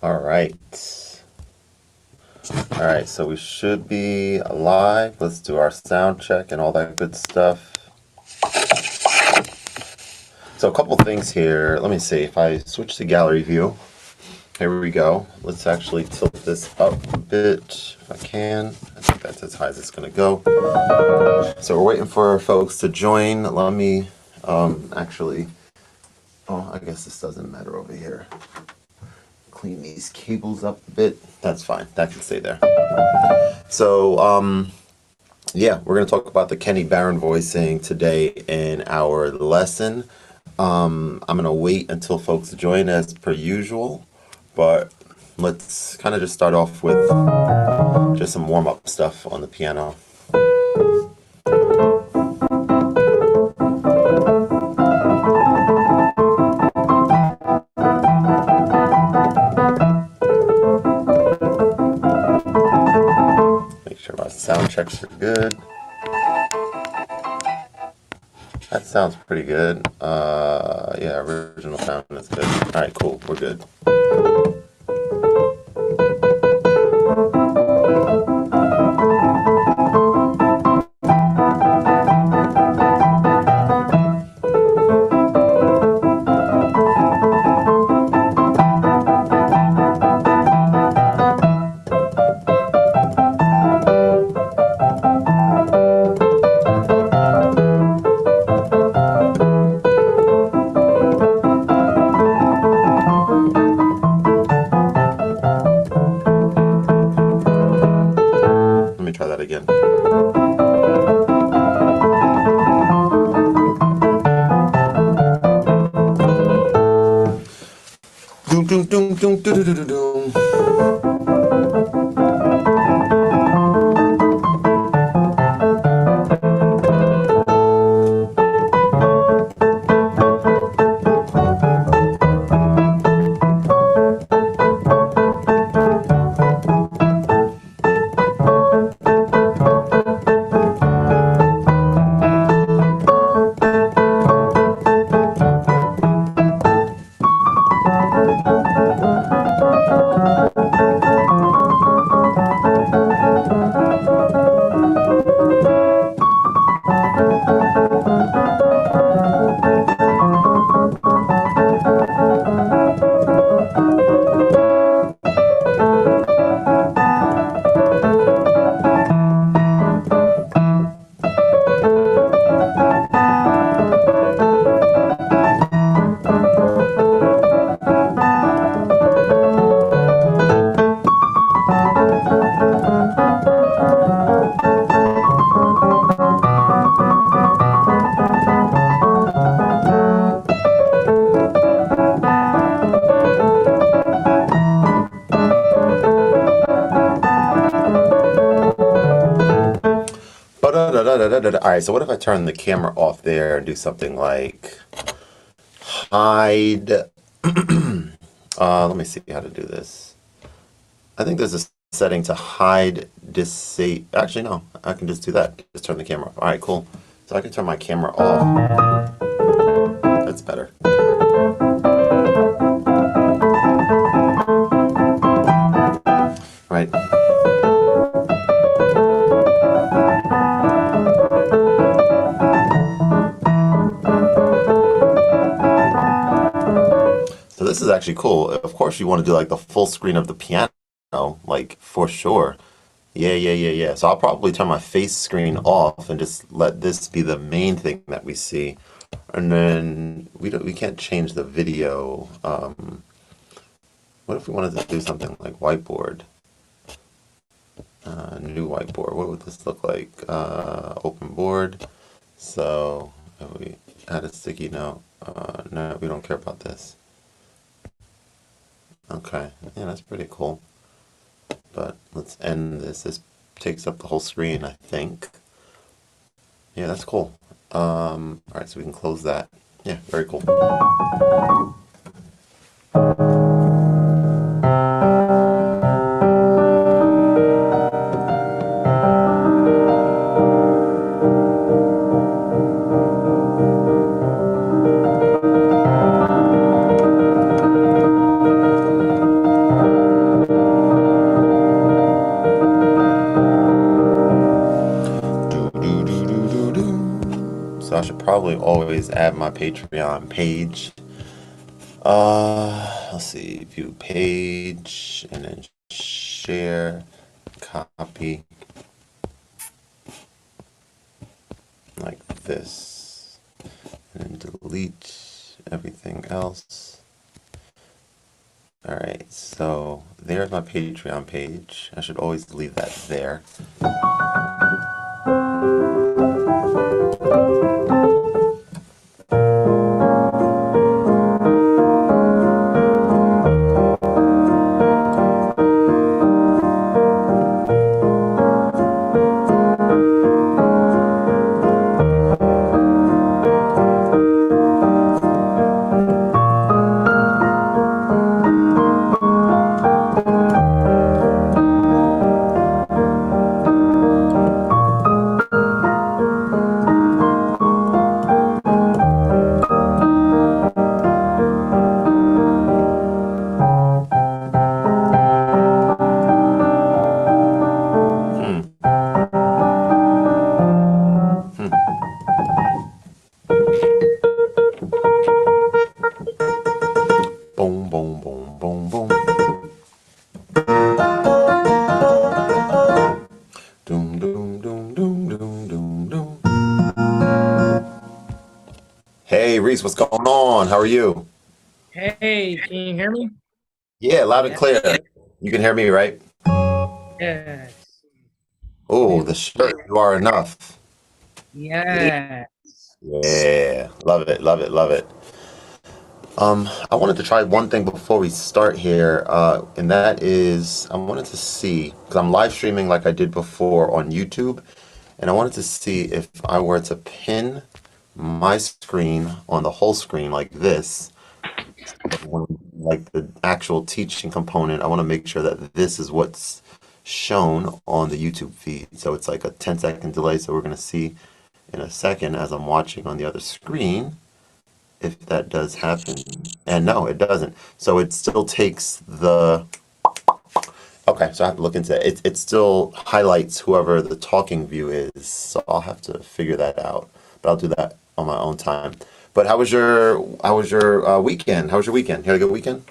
All right. All right, so we should be live. Let's do our sound check and all that good stuff. So a couple things here. Let me see if I switch to gallery view. Here we go. Let's actually tilt this up a bit if I can. I think that's as high as it's going to go. So we're waiting for folks to join. Let me actually, oh, I guess this doesn't matter over here. Clean these cables up a bit. That's fine. That can stay there. So, yeah, we're going to talk about the Kenny Barron voicing today in our lesson. I'm going to wait until folks join as per usual, but let's kind of just start off with just some warm-up stuff on the piano. Make sure my sound checks are good. That sounds pretty good. Yeah, original sound is good. All right, cool. We're good. Let me try that again. Doom, doom, doom, doom, doom, doom, doom, doom. All right, so what if I turn the camera off there and do something like hide? Let me see how to do this. I think there's a setting to hide disable. Actually, no, I can just do that. Just turn the camera off. All right, cool. So I can turn my camera off. That's better. Right. So this is actually cool. Of course, you want to do like the full screen of the piano, like for sure. Yeah. So I'll probably turn my face screen off and just let this be the main thing that we see. And then we can't change the video. What if we wanted to do something like whiteboard? New whiteboard. What would this look like? Open board. So if we add a sticky note. No, we don't care about this. Okay, yeah, that's pretty cool. But let's end this. This takes up the whole screen, I think. Yeah, that's cool. All right, so we can close that. Yeah, very cool. always add my Patreon page. Let's see, view page, and then share, copy, like this, and then delete everything else. All right, so there's my Patreon page. I should always leave that there. Boom, boom, boom, boom, boom. Doom, doom, doom, doom, doom, doom, doom. Hey, Reese, what's going on? How are you? Hey, can you hear me? Yeah, loud and Yeah. clear. You can hear me, right? Yes. Oh, Please. the shirt, you are enough. Yeah. Yeah, love it, love it, love it. I wanted to try one thing before we start here, and that is I wanted to see, because I'm live streaming like I did before on YouTube, and I wanted to see if I were to pin my screen on the whole screen like this, like the actual teaching component. I want to make sure that this is what's shown on the YouTube feed. So it's like a 10-second delay, so we're going to see in a second as I'm watching on the other screen if that does happen. And no, it doesn't. So it still takes the. Okay, so I have to look into it. It still highlights whoever the talking view is. So I'll have to figure that out. But I'll do that on my own time. But how was your weekend? How was your weekend? You had a good weekend?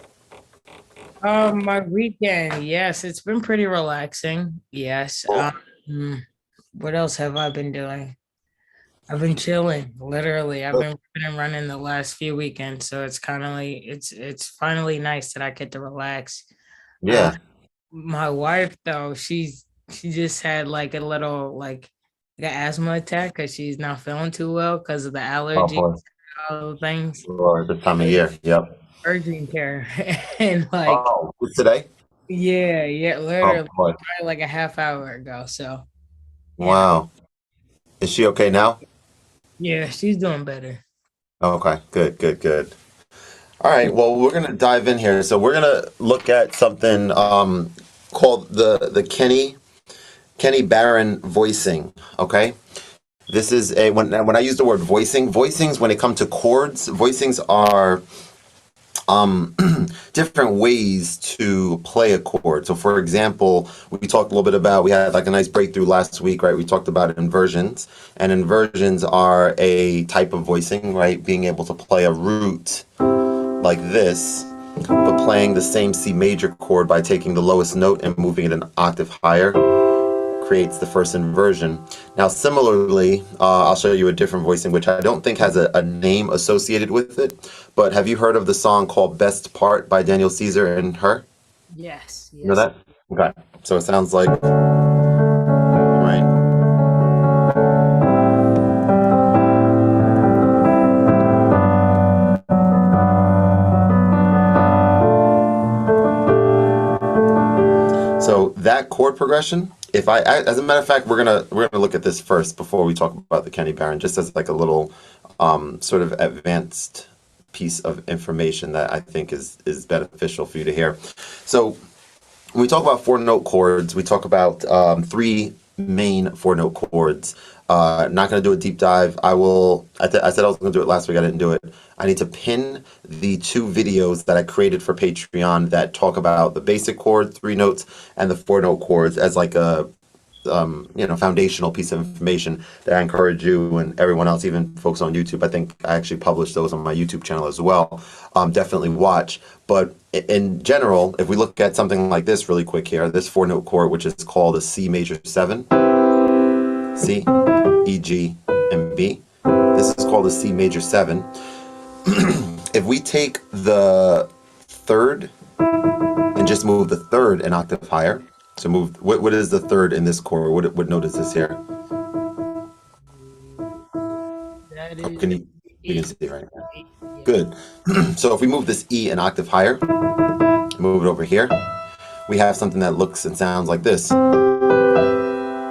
My weekend, yes, it's been pretty relaxing. Yes. Oh, What else have I been doing? I've been chilling, literally. I've been running the last few weekends, so it's kind of like it's finally nice that I get to relax. Uh, yeah. my wife though, she just had like a little like an asthma attack because she's not feeling too well because of the Oh allergies, boy. all the things. Lord, this time of year. Yep. Urgent care and like Oh, what's today? yeah, Oh literally boy. probably like a half hour ago. So yeah, Wow. Is she okay now? yeah, she's doing better. Okay, good, good, good. All right, well, we're gonna dive in here. So we're gonna look at something called the Kenny Barron voicing. Okay, this is a when I use the word voicings when it comes to chords, voicings are different ways to play a chord. So, for example, we talked a little bit about, we had like a nice breakthrough last week, right? We talked about inversions, and inversions are a type of voicing, right? Being able to play a root like this, but playing the same C major chord by taking the lowest note and moving it an octave higher creates the first inversion. Now, similarly, I'll show you a different voicing, which I don't think has a name associated with it. But have you heard of the song called Best Part by Daniel Caesar and her? Yes, You know yes. that? Okay. So it sounds like, right? So that chord progression, if as a matter of fact, we're gonna look at this first before we talk about the Kenny Barron, just as like a little sort of advanced piece of information that I think is beneficial for you to hear. So when we talk about four note chords, we talk about three main four note chords. Not going to do a deep dive. I said I was going to do it last week. I didn't do it. I need to pin the two videos that I created for Patreon that talk about the basic chord, three notes, and the four note chords as like a foundational piece of information that I encourage you and everyone else, even folks on YouTube. I think I actually published those on my YouTube channel as well. Definitely watch. But in general, if we look at something like this really quick here, this 4-note chord, which is called a C major 7, C, E, G, and B. This is called a C major 7. If we take the third and just move the third an octave higher, so move, what is the third in this chord? What note is this here? That Oh, is you can see it right now. yeah. Good. So if we move this E an octave higher, move it over here, we have something that looks and sounds like this.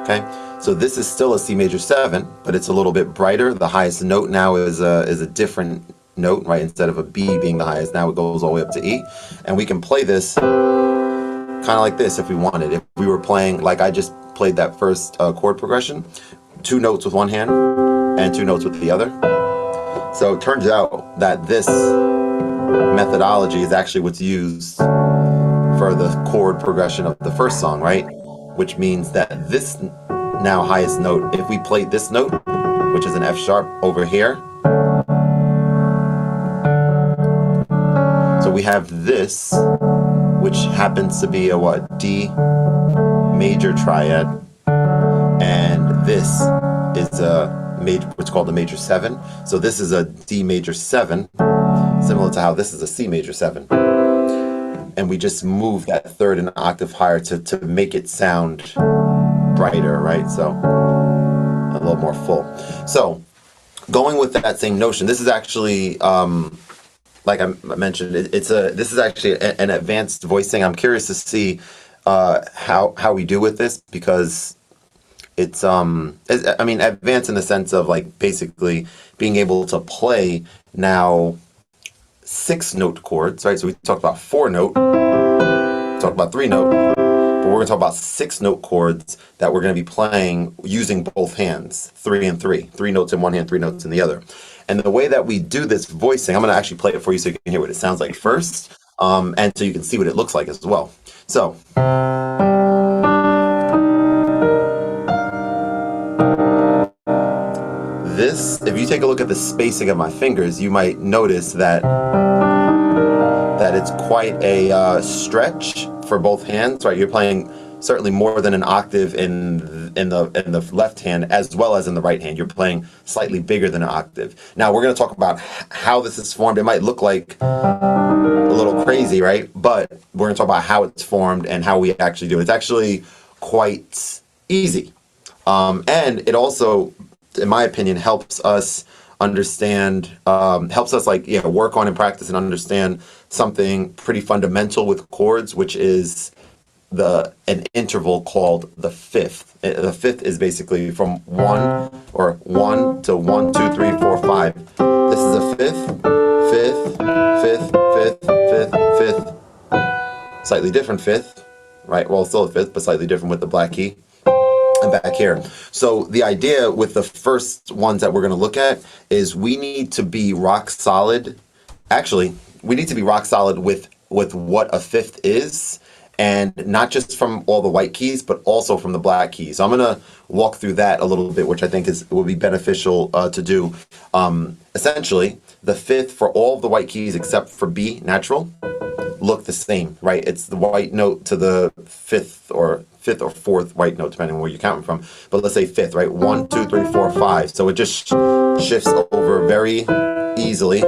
Okay, so this is still a C major 7, but it's a little bit brighter. The highest note now is a different note, right? Instead of a B being the highest, now it goes all the way up to E. And we can play this kind of like this if we wanted. If we were playing, like I just played that first chord progression, 2 notes with one hand and 2 notes with the other. So it turns out that this methodology is actually what's used for the chord progression of the first song, right? Which means that this now highest note, if we played this note, which is an F sharp over here, so we have this, which happens to be a what? D major triad, and this is a major, what's called a major 7. So this is a D major 7, similar to how this is a C major 7. And we just move that third an octave higher to make it sound brighter, right? So a little more full. So going with that same notion, this is actually, like I mentioned, this is actually an advanced voicing. I'm curious to see how we do with this, because it's advanced in the sense of like basically being able to play now 6-note chords, right? So we talked about 4-note, talked about 3-note, but we're going to talk about 6-note chords that we're going to be playing using both hands, 3 and 3, 3 notes in one hand, 3 notes in the other. And the way that we do this voicing, I'm going to actually play it for you so you can hear what it sounds like first, and so you can see what it looks like as well. So this, if you take a look at the spacing of my fingers, you might notice that it's quite a stretch for both hands, right? You're playing certainly more than an octave in the left hand as well as in the right hand. You're playing slightly bigger than an octave. Now we're going to talk about how this is formed. It might look like a little crazy, right? But we're going to talk about how it's formed and how we actually do it. It's actually quite easy, and it also, in my opinion, helps us understand, helps us work on and practice and understand something pretty fundamental with chords, which is an interval called the fifth. The fifth is basically from 1 to 1, 2, 3, 4, 5. This is a fifth, fifth, fifth, fifth, fifth, fifth. Slightly different fifth, right? Well, still a fifth, but slightly different with the black key. And back here. So the idea with the first ones that we're going to look at is we need to be rock solid. Actually, we need to be rock solid with what a fifth is, and not just from all the white keys, but also from the black keys. So I'm going to walk through that a little bit, which I think will be beneficial to do. Essentially, the fifth for all of the white keys except for B, natural, look the same, right? It's the white note to the fifth or fourth white note, depending on where you're counting from. But let's say fifth, right? 1, 2, 3, 4, 5. So it just shifts over very easily,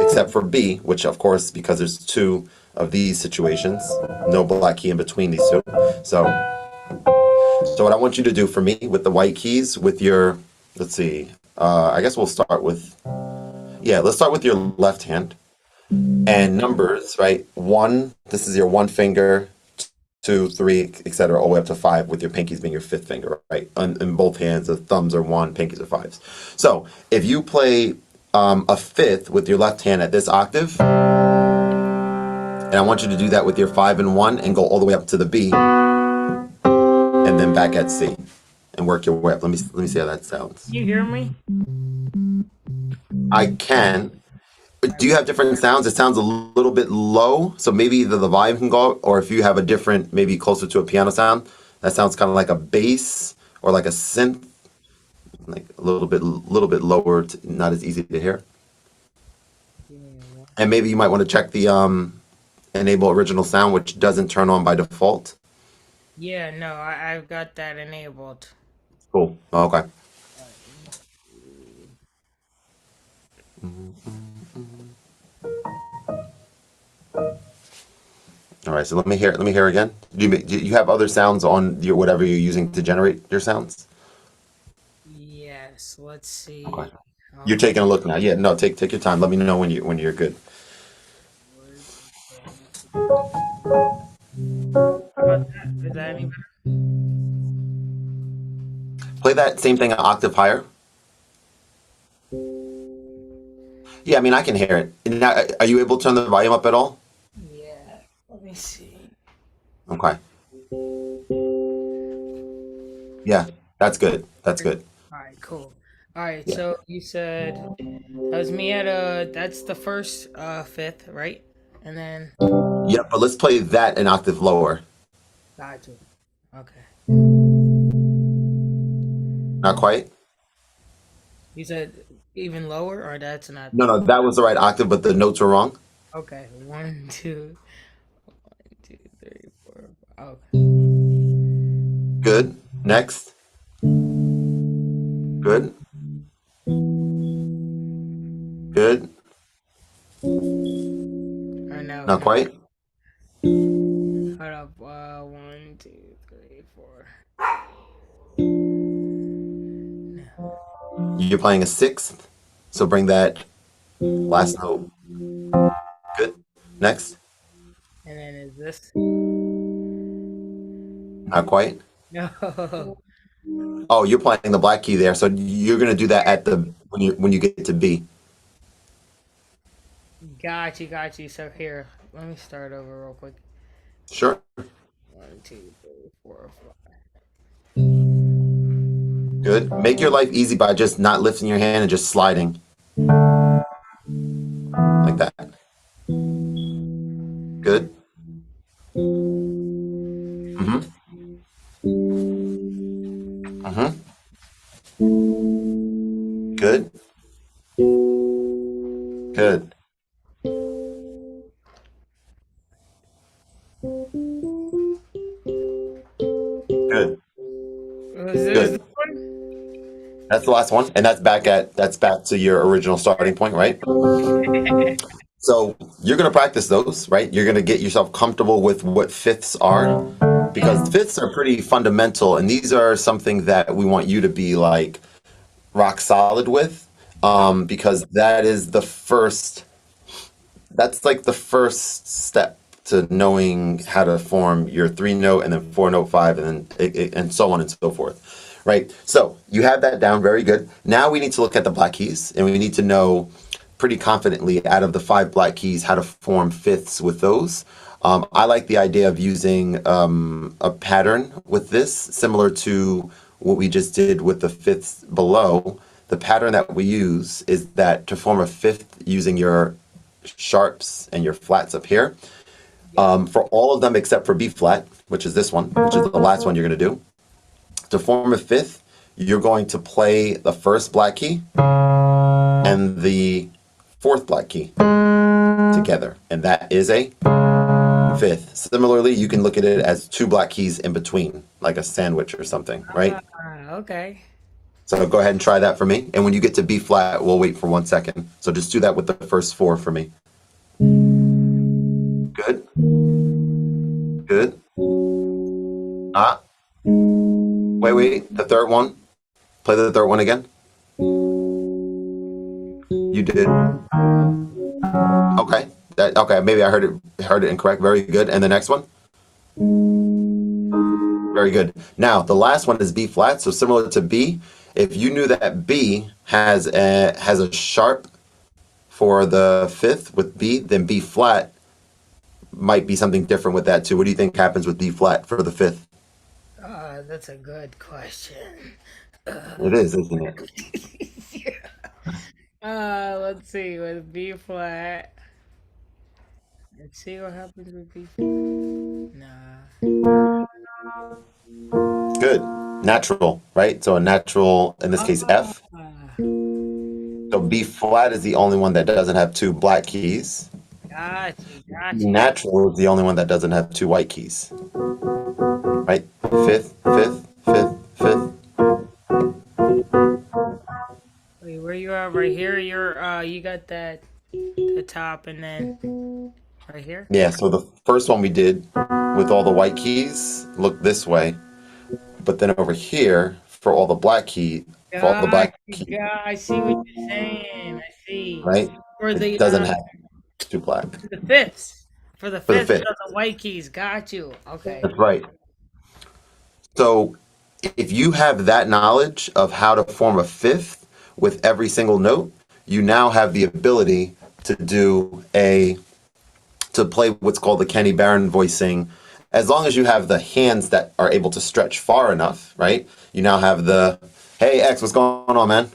except for B, which of course, because there's 2 of these situations, no black key in between these 2. So what I want you to do for me with the white keys, with your, let's see, I guess we'll start with, let's start with your left hand. And numbers, right? 1, this is your 1 finger, 2, 3, etc., all the way up to 5, with your pinkies being your 5th finger, right? In both hands, the thumbs are 1, pinkies are 5s. So if you play a fifth with your left hand at this octave, and I want you to do that with your 5 and 1 and go all the way up to the B, and then back at C, and work your way up. Let me see how that sounds. You hear me? I can. Do you have different sounds? It sounds a little bit low, so maybe either the volume can go up, or if you have a different, maybe closer to a piano sound, That sounds kind of like a bass or like a synth, like a little bit lower, not as easy to hear. Give me one. And maybe you might want to check the enable original sound, which doesn't turn on by default. Yeah, no, I've got that enabled. Cool. Okay. All right, let me see. All right. So let me hear again. Do you have other sounds on your whatever you're using to generate your sounds? Yes, let's Okay. see. You're Um, taking a look now. Yeah. No. Take your time. Let me know when you're good. Chord, okay, let me see. How about that? Is that any better? Play that same thing an octave higher. Yeah. I mean, I can hear it. Now, are you able to turn the volume up at all? Yeah, let me see. Okay. Yeah. That's good. That's good. All right, cool. All right, Yeah. so you said that was me at that's the first fifth, right? And then Yep. But let's play that an octave lower. got you. Okay. Not quite. You said even lower, or that's not No, no, that was the right octave, but the notes were wrong. okay. One, two, 1, 2, 3, 4. Okay. Good. Next. Good. Good. All right, now Not quite. hold up. 1, 2, 3, 4. You're playing a sixth, so bring that last note. Good. Next. And then is this Not quite. no? Oh, you're playing the black key there, so you're gonna do that at the when you get to B. Got you. So here, let me start over real quick. Sure. 1, 2, 3, 4, 5. Good. Make your life easy by just not lifting your hand and just sliding like that. Good. Mm-hmm. Mm-hmm. Good. Good. Good. Is this Good. That's the last one, and that's back to your original starting point, right? So you're going to practice those, right? You're going to get yourself comfortable with what fifths are because fifths are pretty fundamental, and these are something that we want you to be like rock solid with, because that's like the first step to knowing how to form your three note and then four note five and then and so on and so forth, right? So you have that down very good. Now we need to look at the black keys and we need to know pretty confidently out of the five black keys how to form fifths with those. I like the idea of using a pattern with this, similar to what we just did with the fifths below. The pattern that we use is that to form a fifth using your sharps and your flats up here. For all of them except for B flat, which is this one, which is the last one you're going to do. To form a fifth, you're going to play the first black key and the fourth black key together, and that is a fifth. Similarly, you can look at it as two black keys in between, like a sandwich or something, right? Okay. So go ahead and try that for me. And when you get to B flat, we'll wait for 1 second. So just do that with the first four for me. Good. Good. Ah. Wait. The third one. Play the third one again. You did. Okay. Okay. Maybe I heard it incorrect. Very good. And the next one. Very good. Now the last one is B flat. So similar to B, if you knew that B has a sharp for the fifth with B, then B flat might be something different with that too. What do you think happens with B flat for the fifth? That's a good question. It is, isn't it? Yeah. Let's see with B flat. Let's see what happens with B flat. Nah. Good. Natural, right? So a natural, in this case, F. Ah, So B flat is the only one that doesn't have two black keys. got you, B got you. natural is the only one that doesn't have two white keys. Right? Fifth, fifth, fifth, fifth. Wait, where you at? Right here. You got that the top, and then right here. Yeah, so the first one we did with all the white keys look this way, but then over here for all the God, black keys, I see what you're saying. I see. right? For It the doesn't have two black for the fifths. For the for the fifth, fifth. the white keys. Got you. Okay. That's right. So if you have that knowledge of how to form a fifth with every single note, you now have the ability to do a to play what's called the Kenny Barron voicing. As long as you have the hands that are able to stretch far enough, right? You now have the hey X, what's going on, man?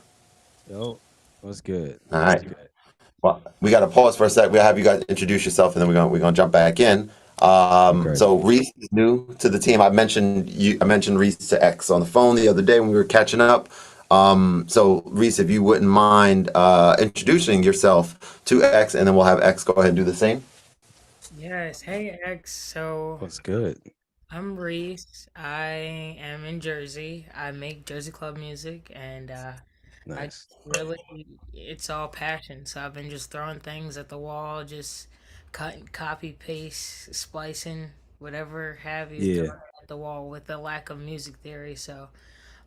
Yo, what's good? All What's right. good? Well, we got to pause for a sec. We'll have you guys introduce yourself, and then we're gonna jump back in. Okay. So Reese is new to the team. I mentioned Reese to X on the phone the other day when we were catching up. So Reese, if you wouldn't mind introducing yourself to X, and then we'll have X go ahead and do the same. Yes. Hey X. So What's good? I'm Reese. I am in Jersey. I make Jersey club music, and I Nice. really, it's all passion. So I've been just throwing things at the wall, just cutting, copy, paste, splicing, whatever have you, Yeah. throwing it at the wall with the lack of music theory. So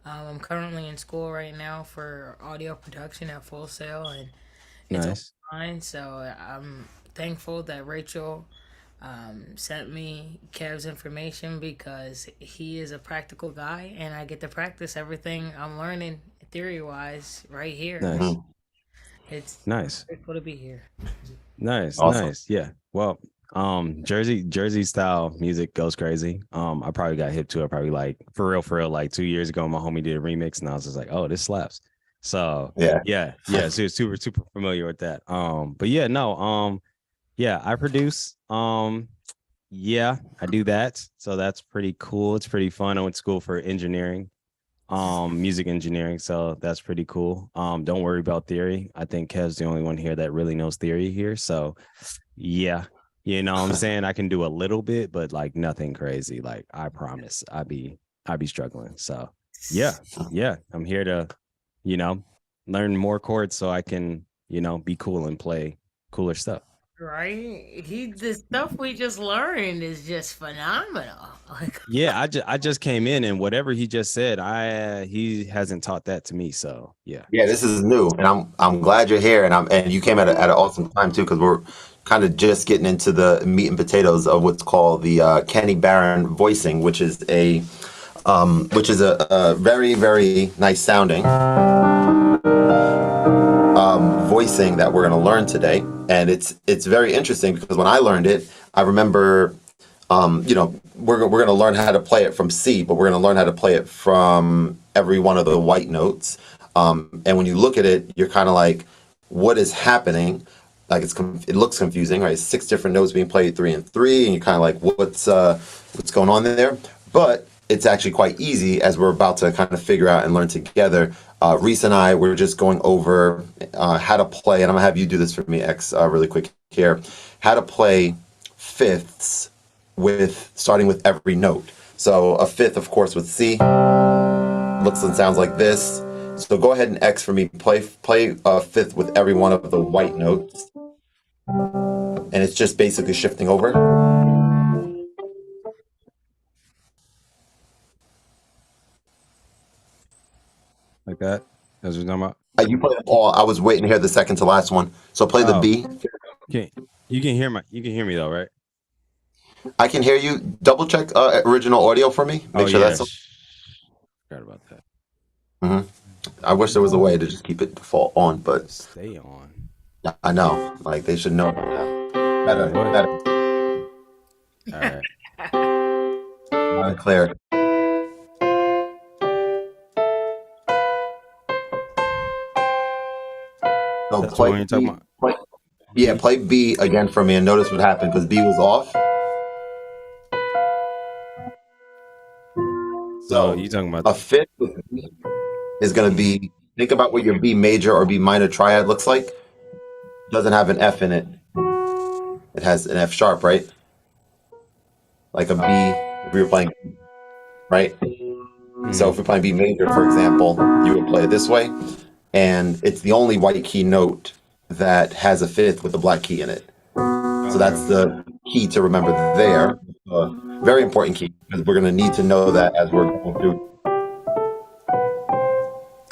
I'm currently in school right now for audio production at Full Sail, and it's Nice. online. So I'm thankful that Rachel sent me Kev's information because he is a practical guy, and I get to practice everything I'm learning theory wise right here. Nice. Mhm. It's Nice. grateful to be here. Nice. Awesome. Nice. Yeah. Well, Jersey style music goes crazy. I probably got hip to it probably like for real, like 2 years ago. My homie did a remix and I was just like, oh, this slaps. So Yeah. yeah. So super familiar with that. But yeah, no, yeah, I produce. Yeah, I do that. So that's pretty cool. It's pretty fun. I went to school for engineering, music engineering. So that's pretty cool. Don't worry about theory. I think Kev's the only one here that really knows theory here. So yeah, you know what I'm saying? I can do a little bit, but like nothing crazy. Like I promise I be struggling. So yeah, I'm here to, you know, learn more chords so I can, be cool and play cooler stuff. Right? The stuff we just learned is just phenomenal. Like, Yeah, I just came in and whatever he just said, he hasn't taught that to me. So yeah. Yeah, this is new, and I'm glad you're here, and you came at an awesome time too, because we're kind of just getting into the meat and potatoes of what's called the Kenny Barron voicing, which is a very very nice sounding voicing that we're going to learn today, and it's very interesting because when I learned it, I remember we're going to learn how to play it from C, but we're going to learn how to play it from every one of the white notes. And when you look at it, you're kind of like, what is happening? Like it looks confusing, right? 6 different notes being played 3 and 3, and you're kind of like, what's going on there? But it's actually quite easy as we're about to kind of figure out and learn together. Reese and I were just going over how to play, and I'm gonna have you do this for me, X, really quick here. How to play fifths with starting with every note. So a fifth, of course, with C looks and sounds like this. So go ahead and X for me. Play a fifth with every one of the white notes, and it's just basically shifting over. Like that. That's what you're talking about. You play them all. I was waiting to hear the second to last one. So play the Oh, B. okay. You can hear me though, right? I can hear you. Double check original audio for me. Oh Make sure yeah. that's. Forgot about that. Mhm. I wish there was a way to just keep it default on, but Stay on. I know. Like they should know now. Better, What? better, All right. loud and clear. So That's what you're talking about. yeah, B. play B again for me and notice what happened because B was off. So you talking a about fifth with B is going to be, think about what your B major or B minor triad looks like. Doesn't have an F in it. It has an F sharp, right? Like a B if we were playing, right? So if we're playing B major, for example, you would play it this way. And it's the only white key note that has a fifth with a black key in it. So that's the key to remember there. Very important key because we're going to need to know that as we're going through.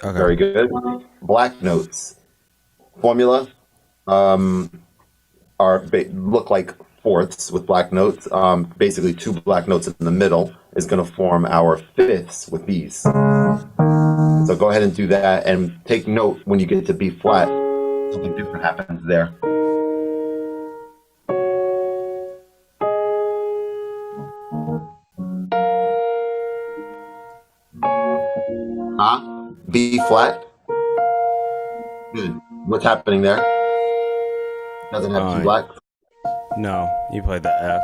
okay. Very good. Black notes formula look like fourths with black notes. Basically, two black notes in the middle is going to form our fifths with these. So go ahead and do that, and take note when you get to B flat, something different happens there. B flat. Good. What's happening there? Doesn't have two black. No, you played the F.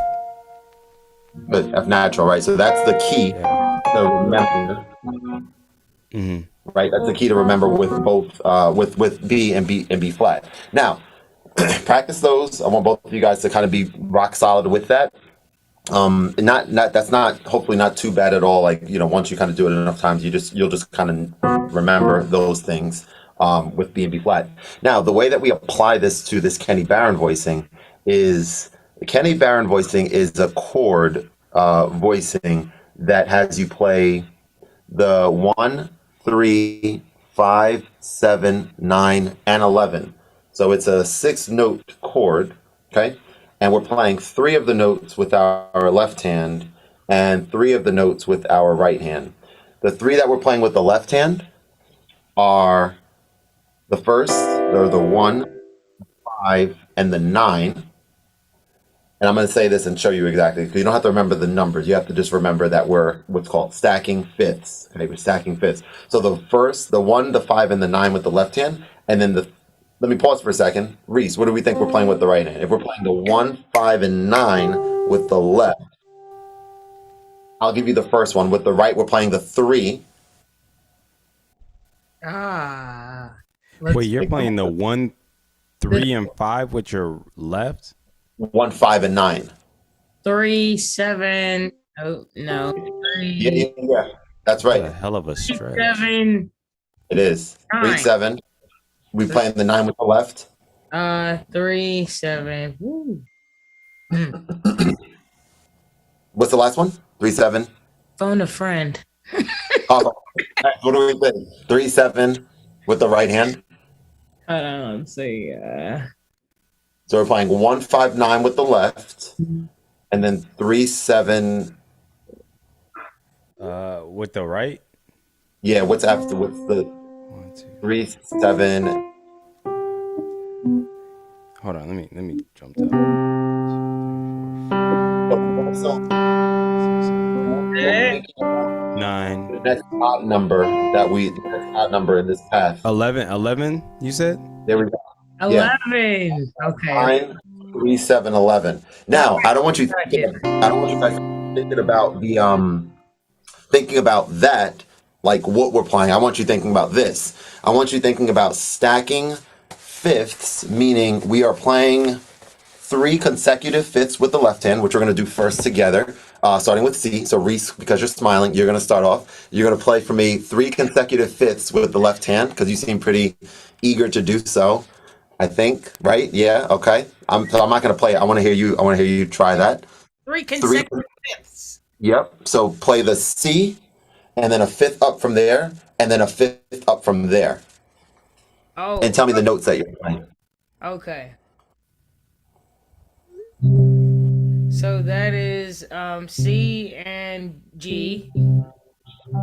Good. F natural, right? So that's the key to remember. Right. That's the key to remember with both with B and B flat. Now, practice those. I want both of you guys to kind of be rock solid with that. Not that's not hopefully not too bad at all. Like, once you kind of do it enough times, you'll just kind of remember those things with B and B flat. Now, the way that we apply this to this Kenny Barron voicing is a chord voicing that has you play the 1, 3, 5, 7, 9, and 11. So it's a 6-note chord, okay? And we're playing 3 of the notes with our left hand and 3 of the notes with our right hand. The 3 that we're playing with the left hand are the first, or the 1, 5, and the 9. And I'm going to say this and show you exactly, because you don't have to remember the numbers. You have to just remember that we're what's called stacking fifths. Okay, we're stacking fifths. So the first, the 1, the 5, and the 9 with the left hand, and then let me pause for a second. Reese, what do we think we're playing with the right hand? If we're playing the 1, 5, and 9 with the left, I'll give you the first one. With the right, we're playing the 3. Wait, you're playing the 1, 3, and 5 with your left? 1, 5, and 9. 3, 7. Oh no. 3. Yeah. That's right. That's a hell of a stretch. 7. It is 3, 7. We playing the 9 with the left. 3, 7. Woo. What's the last one? 3, 7. Phone a friend. What do we think? 3, 7 with the right hand. Hold on, let's see. So we're playing 1, 5, 9 with the left, and then 3, 7. With the right? Yeah. What's after? What's the 1, 2. 3, 7? Hold on, let me jump down. 9. The next odd number in this path. 11, you said? There we go. 11. Yeah. Okay. 9, 3, 7, 11. Now, I don't want you guys thinking about thinking about that, like what we're playing. I want you thinking about this. I want you thinking about stacking fifths, meaning we are playing 3 consecutive fifths with the left hand, which we're going to do first together, starting with C. So Reese, because you're smiling, you're going to start off. You're going to play for me 3 consecutive fifths with the left hand, because you seem pretty eager to do so. I think, right? Yeah. Okay. I'm not going to play it. I want to hear you try that. 3 consecutive fifths. Yep. So play the C, and then a fifth up from there, and then a fifth up from there. Oh. And tell me the notes that you're playing. Okay. So that is C and G.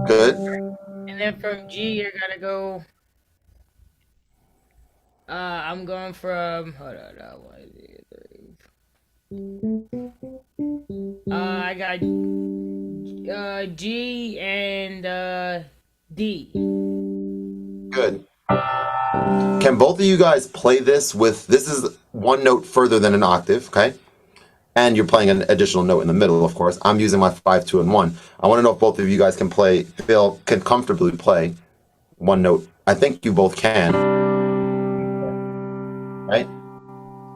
Good. And then from G, you're gonna go. I'm going from. Hold on. 1, 2, 3. I got G and D. Good. Can both of you guys play this with? This is 1 note further than an octave. Okay. and you're playing an additional note in the middle, of course. I'm using my 5, 2, and 1. I want to know if both of you guys can comfortably play one note. I think you both can. Right?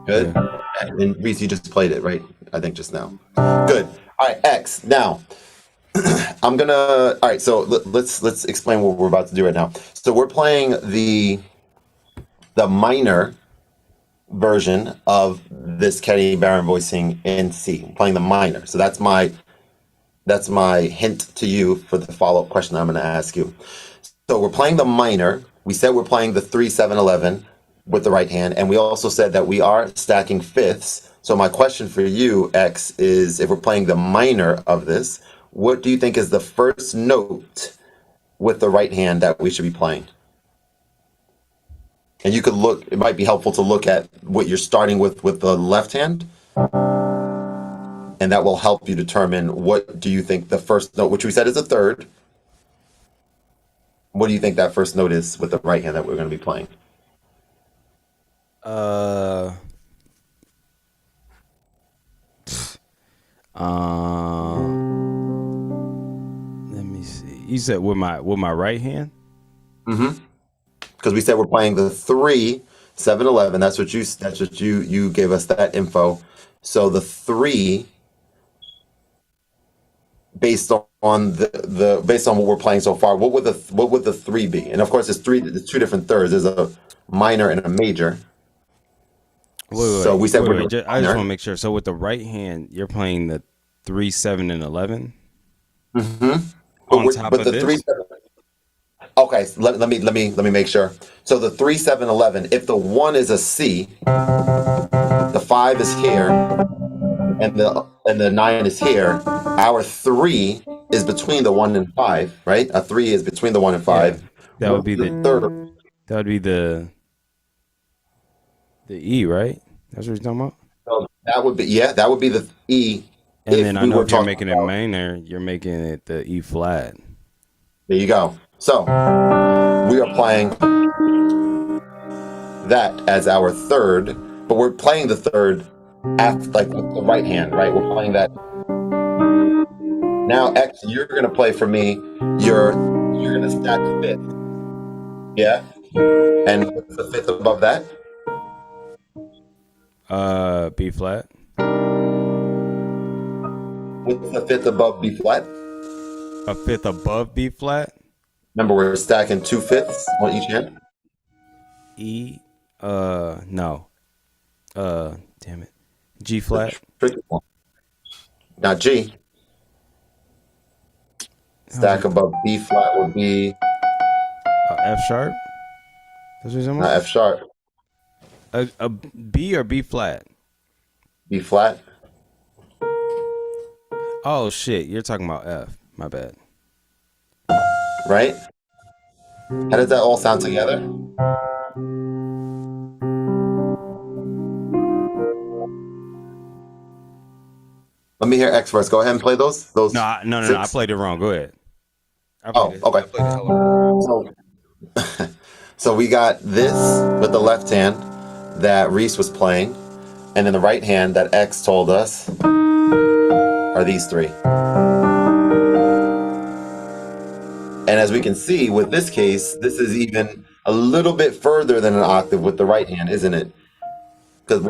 Good. Yeah. And Reese, you just played it, right? I think just now. Good. All right, X. Now, all right, so let's explain what we're about to do right now. So we're playing the minor version of this Kenny Barron voicing in C. I'm playing the minor. So that's my hint to you for the follow-up question I'm going to ask you. So we're playing the minor. We said we're playing the 3, 7, 11 with the right hand, and we also said that we are stacking fifths. So my question for you, X, is if we're playing the minor of this, what do you think is the first note with the right hand that we should be playing? And you could look, it might be helpful to look at what you're starting with the left hand. And that will help you determine what do you think the first note, which we said is a third. What do you think that first note is with the right hand that we're going to be playing? Let me see. You said with my right hand? Mm-hmm. Because we said we're playing the 3, 7, 11. That's what you gave us that info. So the 3, based on based on what we're playing so far, what would the 3 be? And of course, there's two different thirds. There's a minor and a major. So we said I just want to make sure. So with the right hand, you're playing the 3, 7, and 11. Mm-hmm. On top of this. 3, 7. Okay, so let me make sure. So the 3, 7, 11. If the 1 is a C, the 5 is here, and the 9 is here. Our 3 is between the 1 and 5, right? A 3 is between the 1 and 5. Yeah, that would be the third. That would be the E, right? That's what you're talking about. So that would be the E. And then I know if you're making it minor, you're making it the E flat. There you go. So we are playing that as our third, but we're playing the third after, like with the right hand, right? We're playing that. Now, X, you're gonna play for me. You're gonna stack fifth. Yeah. And what's the fifth above that? B flat. What's the fifth above B flat? A fifth above B flat. Remember, we're stacking 2 fifths on each hand. E. No. Damn it. G flat. Now G. Stack above B flat would be F sharp. That's what you're F sharp. A B or B flat? B flat. Oh shit, you're talking about F. My bad. Right? How does that all sound together? Let me hear X first. Go ahead and play those. No. I played it wrong. Go ahead. Okay. So we got this with the left hand that Reese was playing, and then the right hand that X told us are these 3. And as we can see with this case, this is even a little bit further than an octave with the right hand, isn't it? Because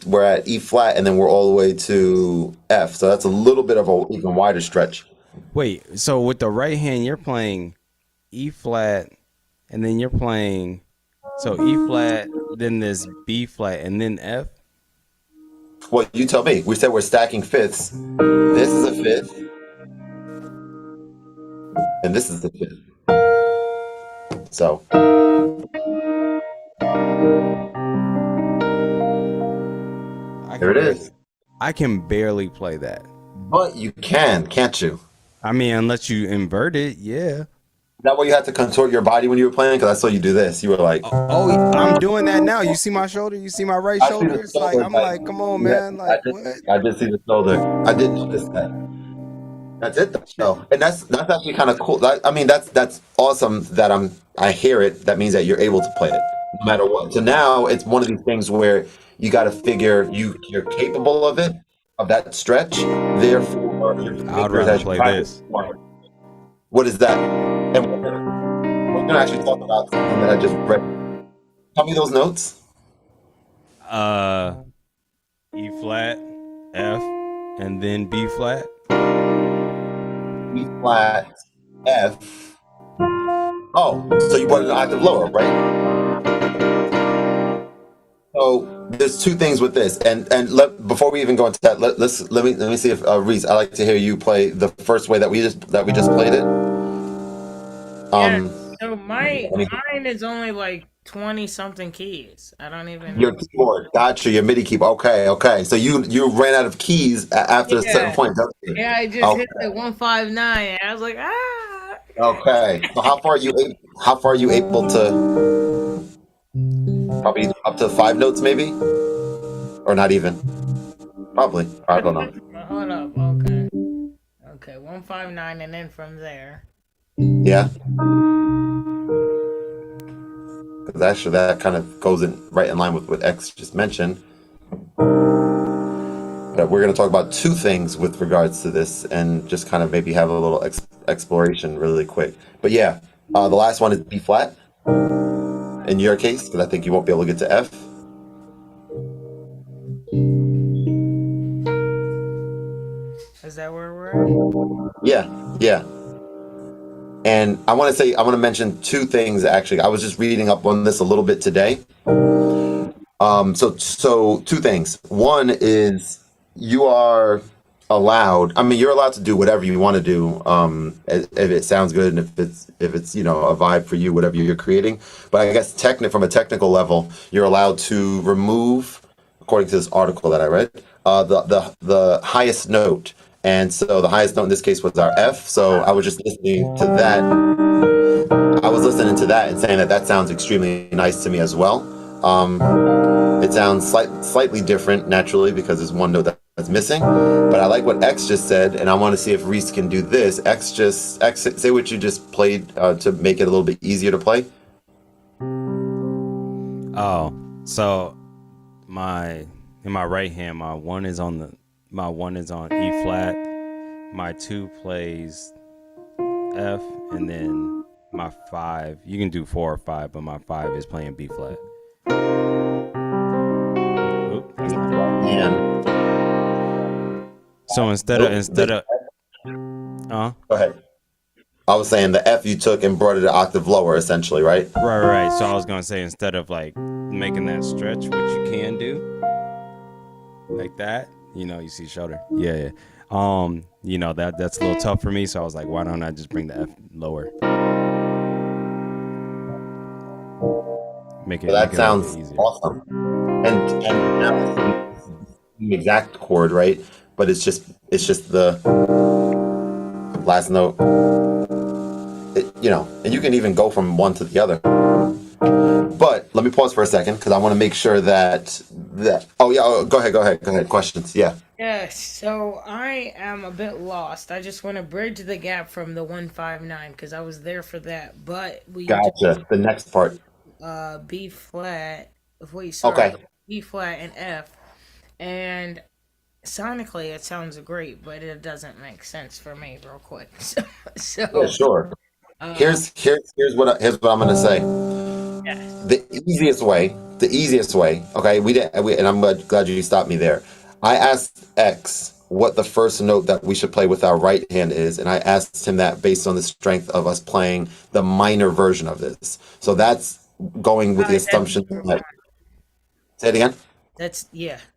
we're at E flat, and then we're all the way to F. So that's a little bit of an even wider stretch. Wait, so with the right hand, you're playing E flat, and then you're playing, so E flat, then this B flat, and then F? Well, you tell me. We said we're stacking fifths. This is a fifth. And this is the fifth. So. There it is. I can barely play that. But you can, can't you? I mean, unless you invert it, yeah. Is that why you had to contort your body when you were playing? Because I saw you do this. You were like, oh, I'm doing that now. You see my shoulder? You see my right shoulder? It's like, I'm like, come on, man. Like, what? I did see the shoulder. I did notice that. That's it, though. And that's actually kind of cool. I mean, that's awesome that I hear it. That means that you're able to play it. no matter what. So now it's one of these things where you got to figure you're capable of it, of that stretch. Therefore, your I'd fingers rather as you play practice this. more. What is that? And we're gonna actually talk about something that I just read. Tell me those notes. Uh, E flat, F, and then B flat. E flat, F. Oh, so you brought it an octave lower, right? So there's two things with this, before we even go into that, let me see if Reese, I'd like to hear you play the first way that we just played it. Yeah. Um, So I mean, mine is only like 20 something keys. I don't even your know. keyboard, gotcha, your MIDI keyboard. Okay. So you ran out of keys after a certain Yeah. point, don't you? Yeah, I just Okay, hit the 159 and I was like, ah. okay. So how far are you able to? Probably up to 5 notes, maybe, or not even. Probably. I don't know. Hold up. Okay. Okay. 159 and then from there. Yeah, because actually that kind of goes in right in line with what X just mentioned. But we're going to talk about two things with regards to this, and just kind of maybe have a little exploration really quick. But yeah, the last one is B flat in your case, because I think you won't be able to get to F. Is that where we're at? Yeah. And I want to mention two things actually. I was just reading up on this a little bit today. So two things. One is you are allowed. I mean, you're allowed to do whatever you want to do. If it sounds good and if it's a vibe for you, whatever you're creating. But I guess from a technical level, you're allowed to remove, according to this article that I read, the highest note. And so the highest note in this case was our F. So I was just listening to that. I was listening to that and saying that sounds extremely nice to me as well. It sounds slightly different naturally because there's one note that's missing. But I like what X just said, and I want to see if Reese can do this. X, say what you just played to make it a little bit easier to play. Oh, so in my right hand, my one is on E flat. My two plays F, and then my five. You can do 4 or 5, but my 5 is playing B flat. Oop, that's not it. And So instead of go ahead. I was saying the F you took and brought it an octave lower, essentially, right? right. So I was gonna say, instead of like making that stretch, which you can do like that, you see shoulder. Yeah. That's a little tough for me. So I was like, why don't I just bring the F lower? Make it So that a sounds little bit easier. awesome. And now it's the exact chord, right? But it's just the last note. And you can even go from one to the other. But let me pause for a second because I want to make sure that. Oh yeah, go ahead. Questions? Yeah. Yes, so I am a bit lost. I just want to bridge the gap from the 159 because I was there for that. But we Gotcha. The next part. B flat. Wait, sorry. Okay. B flat and F. And sonically it sounds great, but it doesn't make sense for me real quick. Yeah, sure. Here's what I'm gonna say. Yes. The easiest way. Okay, and I'm glad you stopped me there. I asked X what the first note that we should play with our right hand is, and I asked him that based on the strength of us playing the minor version of this. So that's going with the assumption that. Say it again.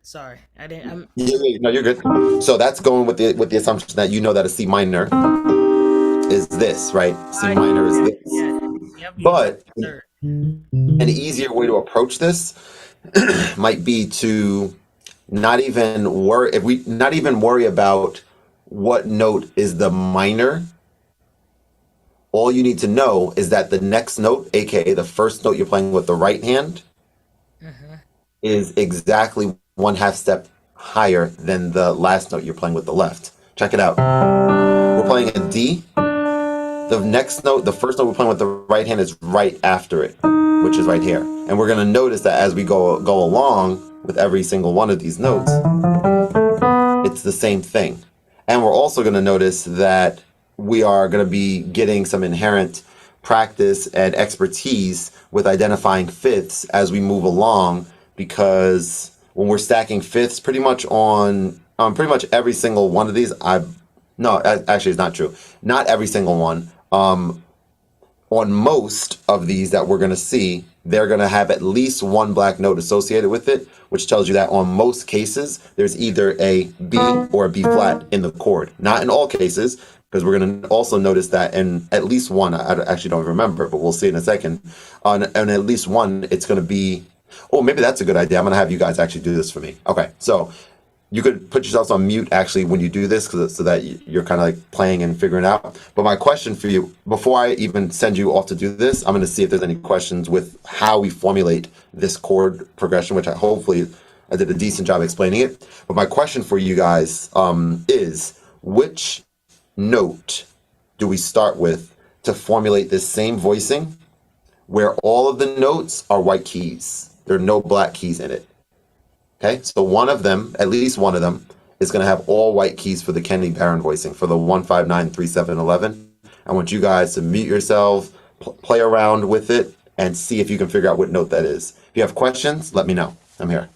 Sorry, I didn't. No, you're good. So that's going with the assumption that that a C minor is this, right? C minor is this. Yep, But an easier way to approach this might be to not even worry about what note is the minor. All you need to know is that the next note, aka the first note you're playing with the right hand, is exactly 1/2 step higher than the last note you're playing with the left. Check it out. We're playing a D. The next note, the first note we're playing with the right hand is right after it, which is right here. And we're going to notice that as we go along with every single one of these notes, it's the same thing. And we're also going to notice that we are going to be getting some inherent practice and expertise with identifying fifths as we move along, because when we're stacking fifths pretty much on pretty much every single one of these, actually it's not true. Not every single one. On most of these that we're going to see, they're going to have at least one black note associated with it, which tells you that on most cases, there's either a B or a B flat in the chord. Not in all cases, because we're going to also notice that in at least one, I actually don't remember, but we'll see in a second. On at least one, it's going to be, oh, maybe that's a good idea. I'm going to have you guys actually do this for me. Okay, so you could put yourselves on mute actually when you do this, so that you're kind of like playing and figuring out. But my question for you, before I even send you off to do this, I'm going to see if there's any questions with how we formulate this chord progression, which hopefully I did a decent job explaining it. But my question for you guys is, which note do we start with to formulate this same voicing where all of the notes are white keys? There are no black keys in it. Okay, so one of them, at least one of them, is going to have all white keys for the Kennedy Barron voicing for the 1, 5, 9, 3, 7, 11. I want you guys to mute yourself, play around with it, and see if you can figure out what note that is. If you have questions, let me know. I'm here.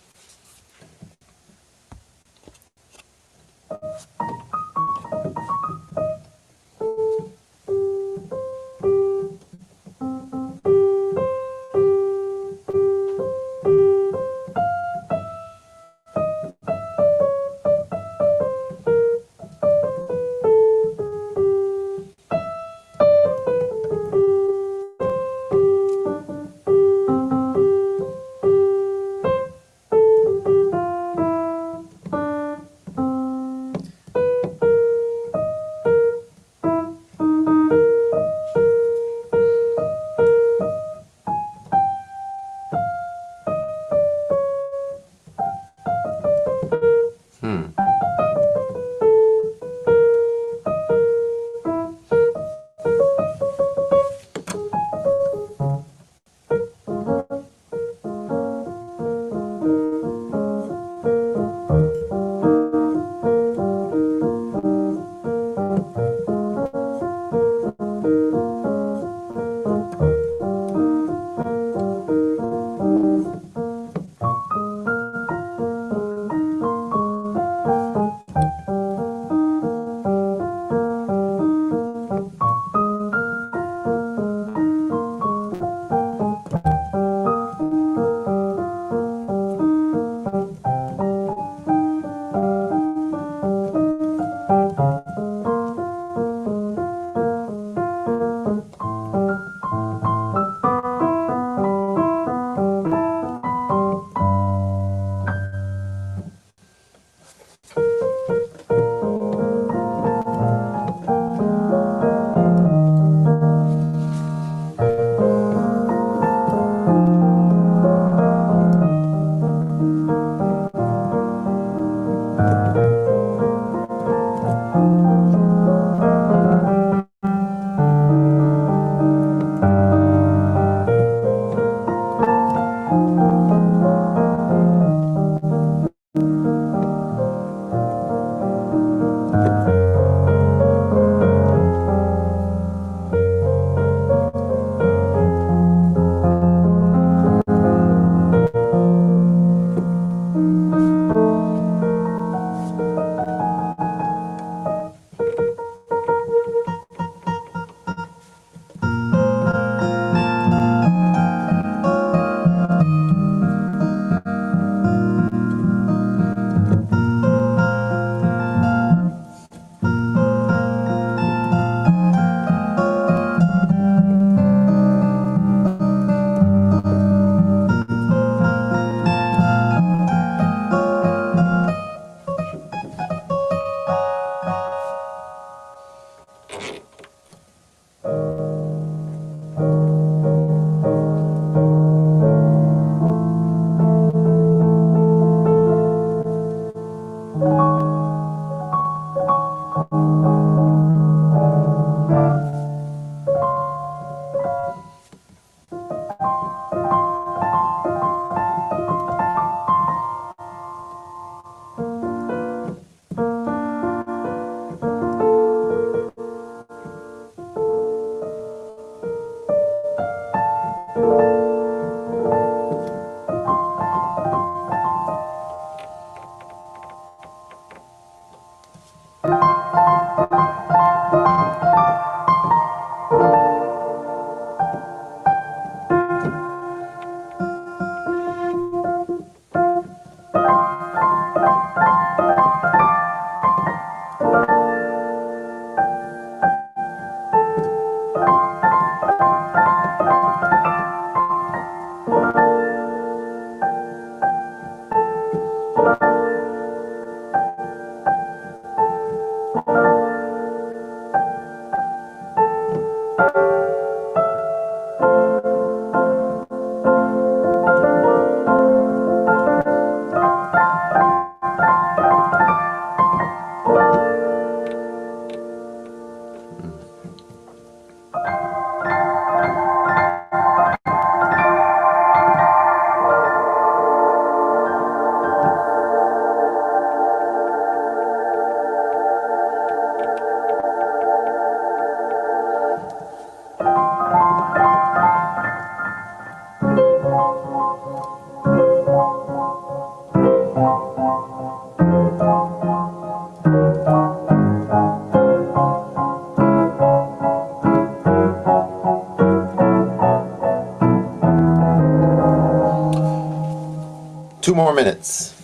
more minutes.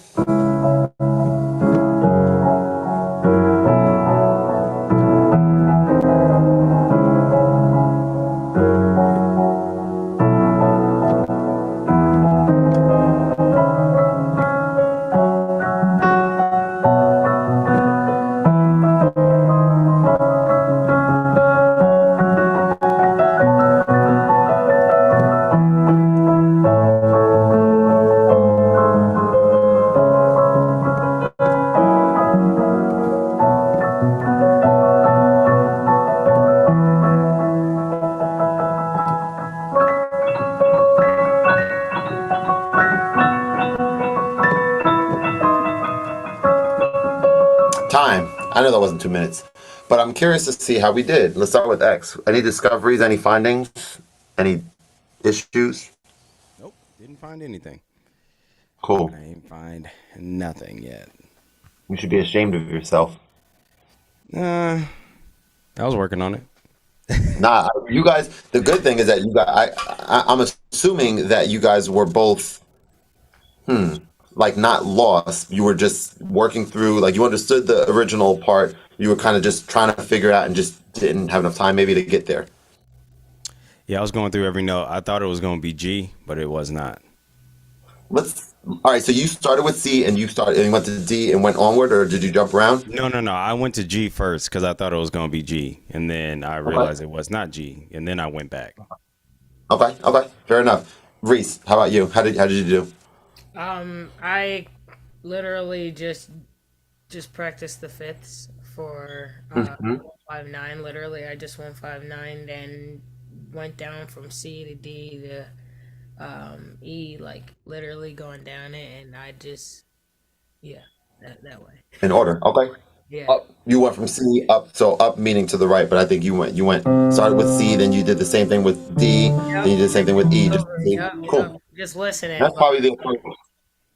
Time. I know that wasn't 2 minutes, but I'm curious to see how we did. Let's start with X. Any discoveries, any findings, any issues? Nope, didn't find anything. Cool. I ain't find nothing yet. You should be ashamed of yourself. I was working on it. Nah, you guys. The good thing is that you guys. I'm assuming that you guys were both, like not lost. You were just working through. Like you understood the original part. You were kind of just trying to figure it out and just didn't have enough time maybe to get there. Yeah, I was going through every note. I thought it was going to be G, but it was not. Let's. All right. So you started with C and you went to D and went onward, or did you jump around? No. I went to G first because I thought it was going to be G, and then I realized it was not G, and then I went back. Okay. Okay. Fair enough. Reese, how about you? How did you do? I literally just practiced the fifths for 159. Literally, I just 159, then went down from C to D to E, like literally going down it, and I just that way. In order. Okay. Yeah. Up. You went from C up, so up meaning to the right, but I think you went started with C, then you did the same thing with D, then you did the same thing with E. Just cool. Just listening, That's but probably the approach.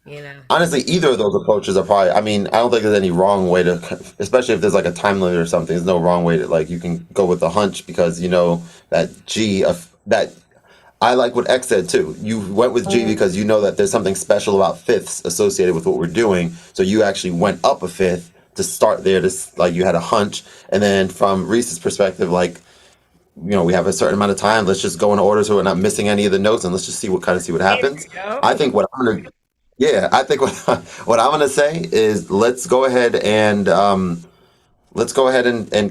you know. Honestly, either of those approaches are probably. I mean, I don't think there's any wrong way to, especially if there's like a time limit or something. There's no wrong way to like you can go with the hunch because you know that G of that. I like what X said too. You went with G because you know that there's something special about fifths associated with what we're doing. So you actually went up a fifth to start there. Like you had a hunch, and then from Reese's perspective, like we have a certain amount of time. Let's just go in order so we're not missing any of the notes, and let's just see what There happens. we go. I think what I'm gonna, yeah, I think what what I'm gonna say is let's go ahead and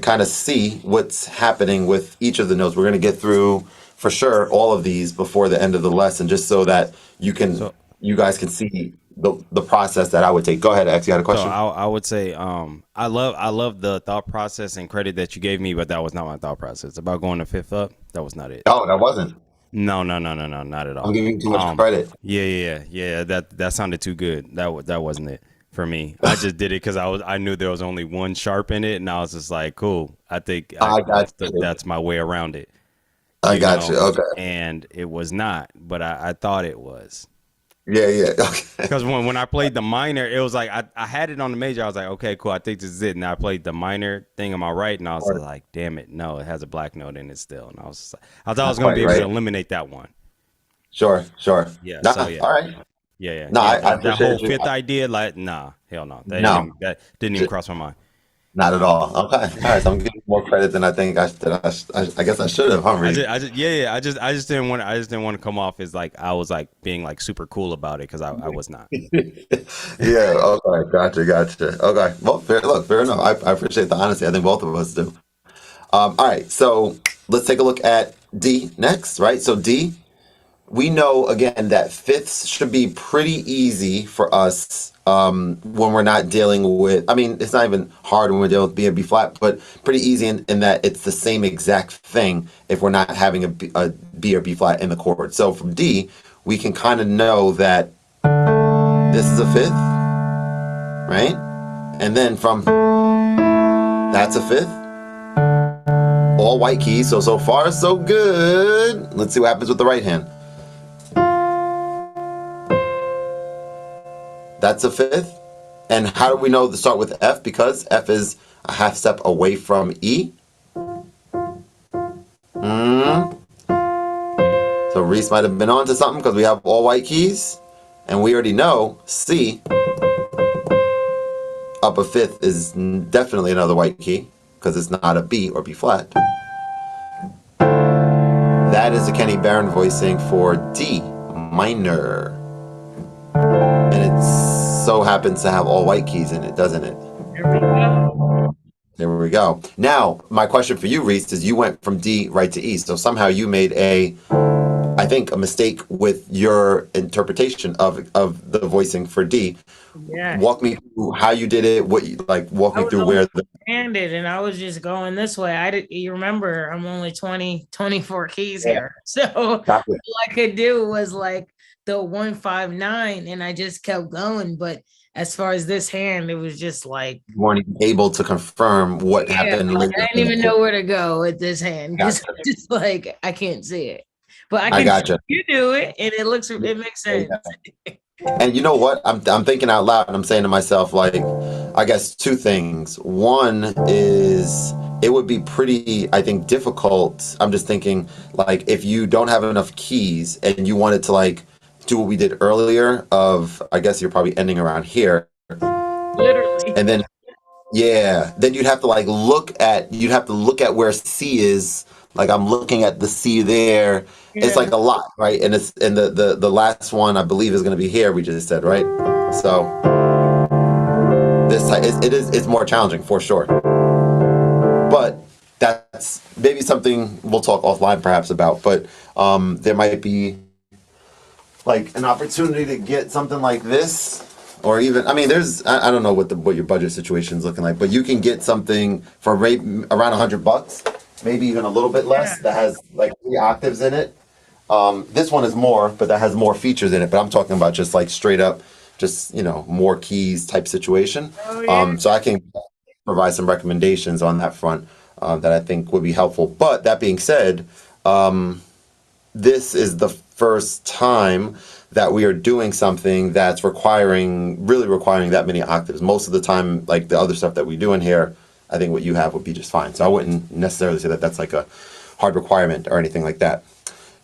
kind of see what's happening with each of the notes. We're gonna get through for sure all of these before the end of the lesson, just so that So, you guys can see the process that I would take. Go ahead, X. You got a so question? I would say I love the thought process and credit that you gave me, but that was not my thought process about going to fifth up. That was not it. Oh, that wasn't. No, not at I'm all. giving you too much credit. Yeah. That sounded too good. That wasn't it for me. I just did it because I knew there was only one sharp in it, and I was just like, cool. I think I got you. that's my way around it. I got you. Okay. And it was not, but I thought it was. Yeah. Okay. Because when I played the minor, it was like I had it on the major. I was like, okay, cool. I think this is it. And I played the minor thing on my right, and I was like, damn it, no, it has a black note in it still. And I was just like, I thought I was going to be able to eliminate that one. Sure. Yeah. Nah, So yeah. all right. Yeah. No, I That appreciate whole you. fifth idea, like, nah, hell no. No. That didn't even cross my mind. Not at all. Okay. All right. So I'm giving you more credit than I think I guess I should have, huh, Reed? I just didn't want to come off as like I was like being like super cool about it because I was not. Yeah. Okay. Gotcha. Okay. Well, fair enough. I appreciate the honesty. I think both of us do. All right. So let's take a look at D next, right? So D, we know again that fifths should be pretty easy for us when we're not dealing with. I mean, it's not even hard when we're dealing with B or B flat, but pretty easy in that it's the same exact thing if we're not having a B or B flat in the chord. So from D, we can kind of know that this is a fifth, right? And then from that's a fifth. All white keys. So far so good. Let's see what happens with the right hand. That's a fifth. And how do we know to start with F? Because F is a half step away from E. So Reese might have been onto something because we have all white keys. And we already know C up a fifth is definitely another white key because it's not a B or B flat. That is a Kenny Barron voicing for D minor. And it so happens to have all white keys in it, doesn't it? There we go. There we go. Now, my question for you, Reese, is you went from D right to E. So somehow you made I think, a mistake with your interpretation of the voicing for D. Yeah. Walk me through how you did it. Walk me through where the handed and I was just going this way. You remember I'm only 24 keys here. So all I could do was like the 159 and I just kept going. But as far as this hand, it was just like you weren't even able to confirm what happened. Like, I didn't even know where to go with this hand. Just like I can't see it. But I can see you do it and it makes sense. And you know what? I'm thinking out loud and I'm saying to myself, like, I guess two things. One is it would be pretty, I think, difficult. I'm just thinking, like, if you don't have enough keys and you wanted to, like, do what we did earlier of, I guess you're probably ending around here. Literally. And then, yeah, then you'd have to, like, look at where C is. Like, I'm looking at the C there. Yeah. It's like a lot, right? And the last one I believe is going to be here. We just said, right? So it's more challenging for sure. But that's maybe something we'll talk offline perhaps about. But there might be like an opportunity to get something like this, or even I don't know what your budget situation is looking like, but you can get something for around $100, maybe even a little bit less. Yeah. That has like 3 octaves in it. This one is more, but that has more features in it. But I'm talking about just like straight up, just, more keys type situation. Oh, yeah. So I can provide some recommendations on that front that I think would be helpful. But that being said, this is the first time that we are doing something that's really requiring that many octaves. Most of the time, like the other stuff that we do in here, I think what you have would be just fine. So I wouldn't necessarily say that that's like a hard requirement or anything like that.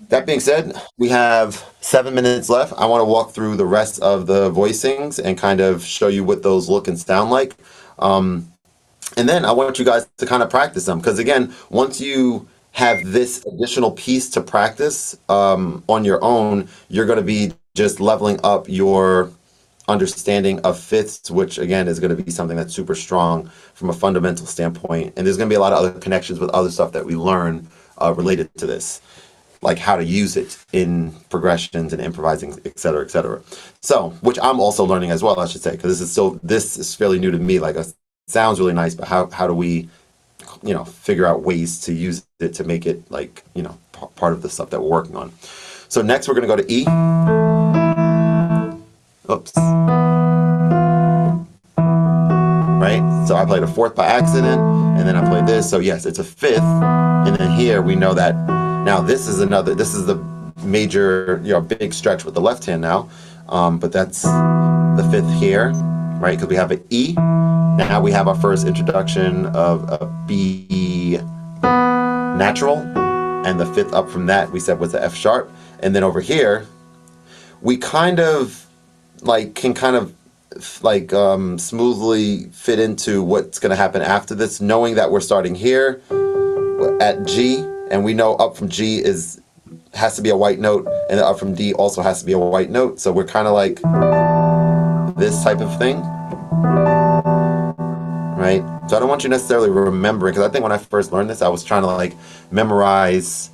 That being said, we have 7 minutes left. I want to walk through the rest of the voicings and kind of show you what those look and sound like. And then I want you guys to kind of practice them. Because again, once you have this additional piece to practice on your own, you're going to be just leveling up your understanding of fifths, which again is going to be something that's super strong from a fundamental standpoint. And there's going to be a lot of other connections with other stuff that we learn related to this, like how to use it in progressions and improvising, et cetera, et cetera. So, which I'm also learning as well, I should say, because this is fairly new to me. Like, it sounds really nice, but how do we, figure out ways to use it to make it like, part of the stuff that we're working on. So next we're going to go to E. Oops. Right? So I played a fourth by accident, and then I played this. So yes, it's a fifth. And then here we know that now this is the major, big stretch with the left hand now. But that's the fifth here, right? Because we have an E. Now we have our first introduction of a B natural. And the fifth up from that we said was the F sharp. And then over here, we kind of can smoothly fit into what's going to happen after this, knowing that we're starting here at G, and we know up from G has to be a white note, and up from D also has to be a white note. So we're kind of like this type of thing, right? So I don't want you necessarily remembering, because I think when I first learned this, I was trying to memorize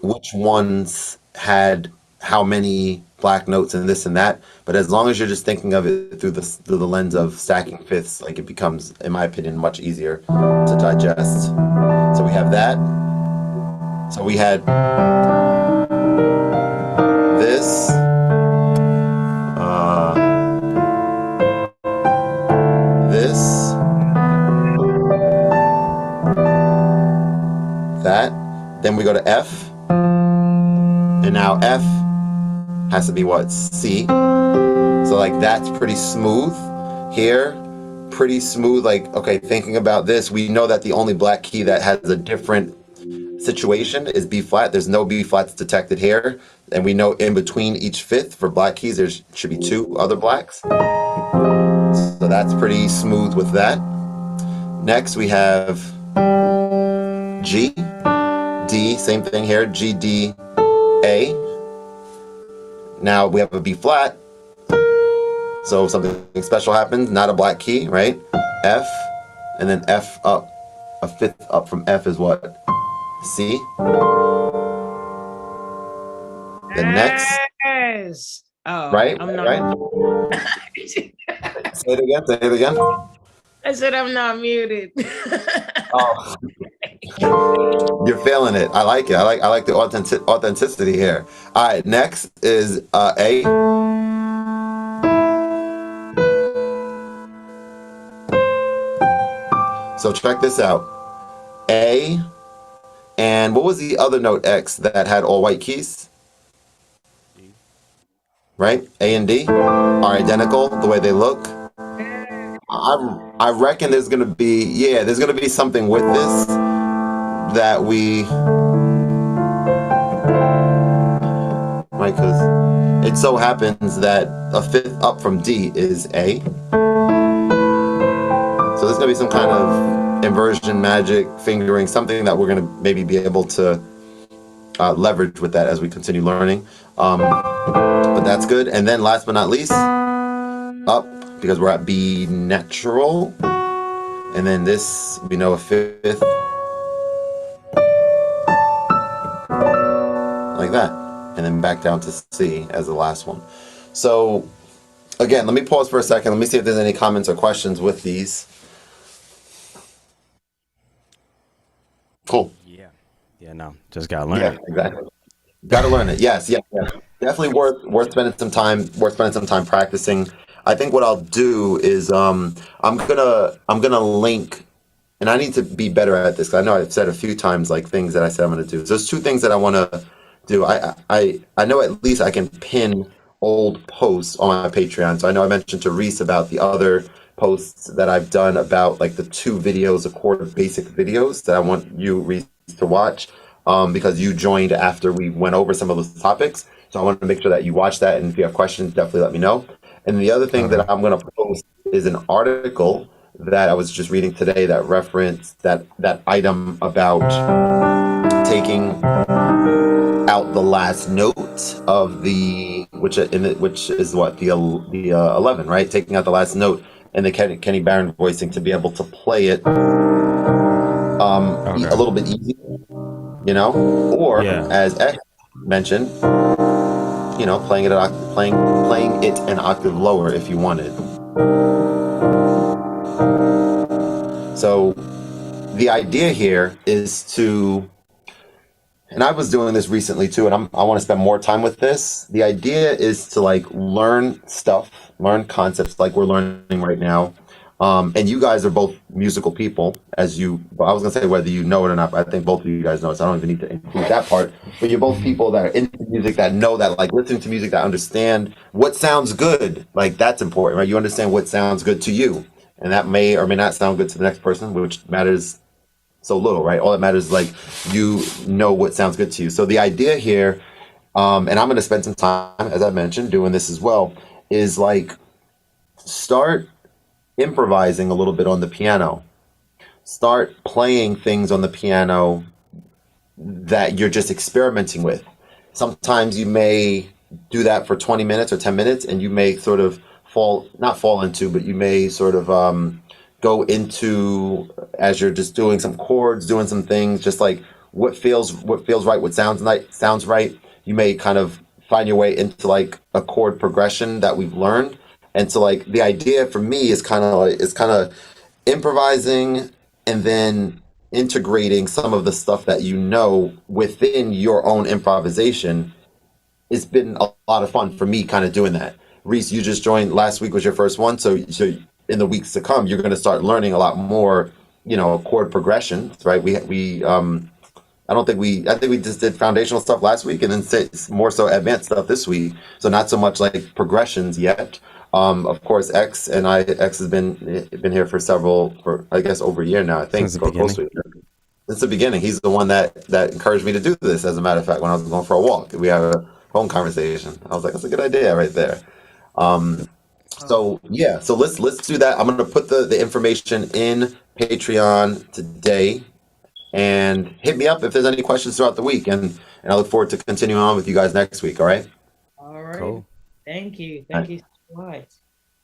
which ones had how many black notes and this and that. But as long as you're just thinking of it through the lens of stacking fifths, it becomes, in my opinion, much easier to digest. So we have that. So we had this. This. That. Then we go to F. And now F has to be what? C. So that's pretty smooth here. Pretty smooth. Okay, thinking about this, we know that the only black key that has a different situation is B flat. There's no B flats detected here. And we know in between each fifth for black keys, there should be 2 other blacks. So that's pretty smooth with that. Next, we have G, D, same thing here, G, D, A. Now we have a B flat. So if something special happens, not a black key, right? F, and then F up. A fifth up from F is what? C. The next. Yes. Oh, Right? I'm not. Right? Say it again. Say it again. I said I'm not muted. Oh, you're feeling it. I like it. I like the authenticity here. All right. Next is A. So check this out. A. And what was the other note X that had all white keys? D. Right? A and D are identical the way they look. I reckon there's gonna be something with this that we, right? Because it so happens that a fifth up from D is A. So there's gonna be some kind of inversion, magic, fingering, something that we're gonna maybe be able to leverage with that as we continue learning. But that's good. And then last but not least, up, because we're at B natural. And then this, we know a fifth. Like that. And then back down to C as the last one. So again, let me pause for a second. Let me see if there's any comments or questions with these. Cool. Yeah, no, just gotta learn. Yeah, exactly. Got to learn it. Yes, yeah. Definitely worth spending some time practicing. I think what I'll do is I'm gonna link, and I need to be better at this, 'cause I know I've said a few times like things that I said I'm gonna do. So there's 2 things that I want to do. I know at least I can pin old posts on my Patreon. So I know I mentioned to Reese about the other posts that I've done about like the 2 videos, the Chord basic videos that I want you, Reese, to watch, because you joined after we went over some of those topics. So I want to make sure that you watch that, and if you have questions, definitely let me know. And the other thing that I'm going to post is an article that I was just reading today that referenced that item about taking out the last note of the which is what the 11, right? Taking out the last note and the Kenny Barron voicing to be able to play it a little bit easier, or as X mentioned, playing it an octave lower if you wanted. So the idea here is to, and I was doing this recently too, and I want to spend more time with this. The idea is to like learn concepts like we're learning right now. And you guys are both musical people, I was gonna say whether you know it or not, but I think both of you guys know it, so I don't even need to include that part. But you're both people that are into music, that know that, like, listening to music, that understand what sounds good. Like, that's important, right? You understand what sounds good to you, and that may or may not sound good to the next person, which matters so little, right? All that matters is like you know what sounds good to you. So the idea here, and I'm gonna spend some time, as I mentioned, doing this as well, is like start improvising a little bit on the piano. Start playing things on the piano that you're just experimenting with. Sometimes you may do that for 20 minutes or 10 minutes, and you may sort of not fall into, but you may sort of go into, as you're just doing some chords, doing some things, just like what feels right, what sounds right. You may kind of find your way into like a chord progression that we've learned. And so like the idea for me is kind of improvising and then integrating some of the stuff that you know within your own improvisation. It's been a lot of fun for me kind of doing that. Reese, you just joined, last week was your first one, so in the weeks to come you're going to start learning a lot more, chord progressions, right? I think we just did foundational stuff last week, and then more so advanced stuff this week. So not so much like progressions yet. Of course, X has been here for I guess over a year now. I think Since the beginning. since the beginning. He's the one that encouraged me to do this. As a matter of fact, when I was going for a walk, we had a phone conversation. I was like, that's a good idea right there. Um, so yeah, so let's do that. I'm gonna put the information in Patreon today, and hit me up if there's any questions throughout the week, and I look forward to continuing on with you guys next week. All right. All right. Cool. Thank you. All Thank right. you so much.